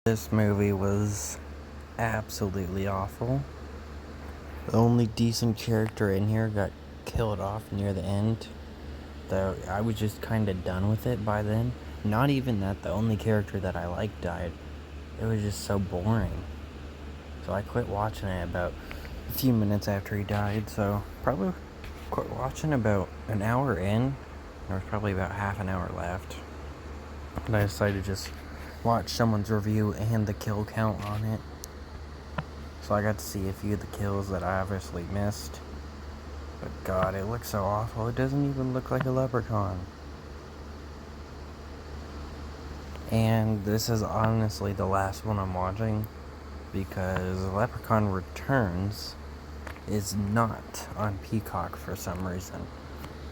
This movie was absolutely awful. The only decent character in here got killed off near the end, though I was just kind of done with it by then. Not even that the only character that I liked died. It was just so boring. So I quit watching it about a few minutes after he died, so probably quit watching about an hour in. There was probably about half an hour left. And I decided to just watch someone's review and the kill count on it. So I got to see a few of the kills that I obviously missed. But God, it looks so awful. It doesn't even look like a leprechaun. And this is honestly the last one I'm watching, because Leprechaun Returns is not on Peacock for some reason.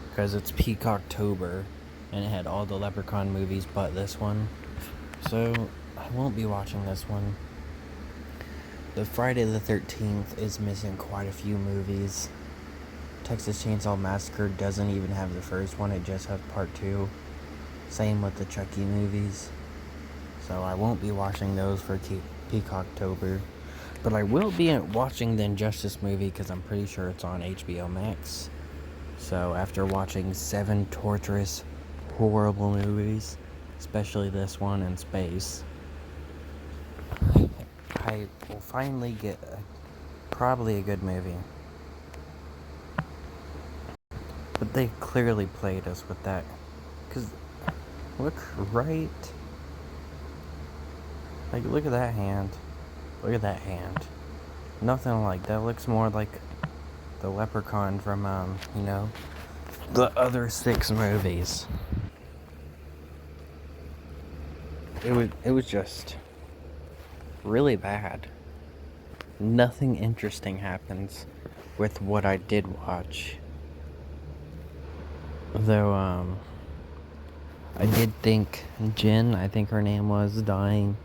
Because it's Peacocktober, and it had all the Leprechaun movies but this one. So I won't be watching this one. The Friday the 13th is missing quite a few movies. Texas Chainsaw Massacre doesn't even have the first one, it just has part 2. Same with the Chucky movies. So I won't be watching those for Peacocktober. But I will be watching the Injustice movie because I'm pretty sure it's on HBO Max. So after watching 7 torturous, horrible movies, especially this one in space, I will finally get probably a good movie. But they clearly played us with that. Because look right. Like, look at that hand. Look at that hand. Nothing like that. Looks more like the leprechaun from, the other 6 movies. It was just really bad. Nothing interesting happens with what I did watch. Though, I did think Jen, I think her name was, dying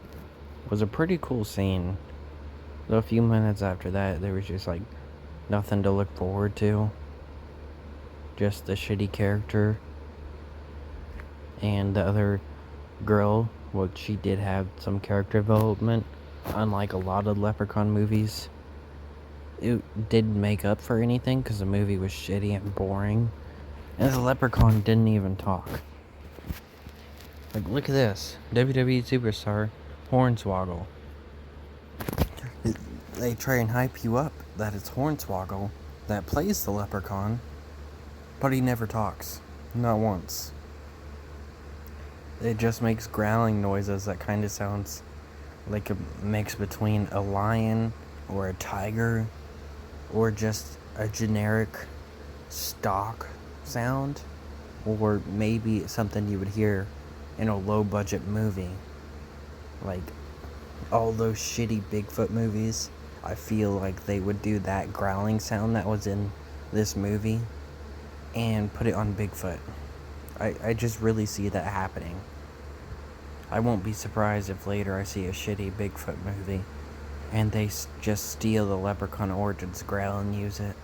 was a pretty cool scene. Though a few minutes after that, there was just like nothing to look forward to. Just the shitty character. And the other girl, well, she did have some character development. Unlike a lot of Leprechaun movies, it didn't make up for anything because the movie was shitty and boring. And the Leprechaun didn't even talk. Like, look at this. WWE superstar Hornswoggle. They try and hype you up that it's Hornswoggle that plays the Leprechaun, but he never talks. Not once. It just makes growling noises that kind of sounds like a mix between a lion or a tiger or just a generic stock sound, or maybe something you would hear in a low budget movie. Like all those shitty Bigfoot movies, I feel like they would do that growling sound that was in this movie and put it on Bigfoot. I just really see that happening. I won't be surprised if later I see a shitty Bigfoot movie and they just steal the Leprechaun Origins growl and use it.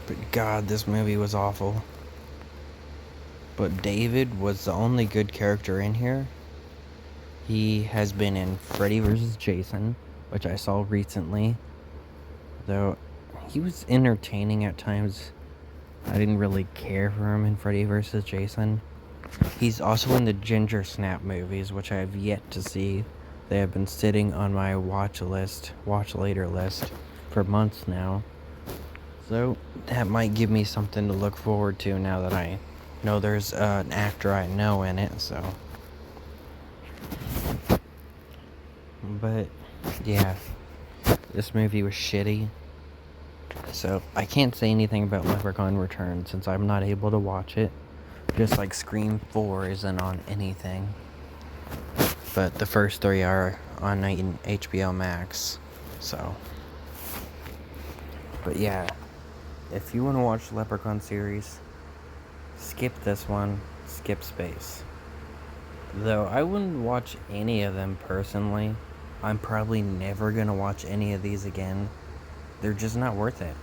But God, this movie was awful. But David was the only good character in here. He has been in Freddy vs. Jason, which I saw recently. Though he was entertaining at times. I didn't really care for him in Freddy vs. Jason. He's also in the Ginger Snap movies, which I have yet to see. They have been sitting on my watch later list, for months now. So that might give me something to look forward to now that I know there's an actor I know in it, so. But yeah, this movie was shitty. So I can't say anything about Leprechaun Returns since I'm not able to watch it. Just like Scream 4 isn't on anything. But the first 3 are on HBO Max. So. But yeah, if you want to watch the Leprechaun series, skip this one, skip Space. Though I wouldn't watch any of them personally. I'm probably never gonna watch any of these again. They're just not worth it.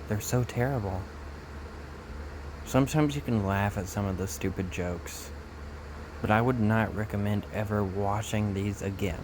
They're so terrible. Sometimes you can laugh at some of the stupid jokes, but I would not recommend ever watching these again.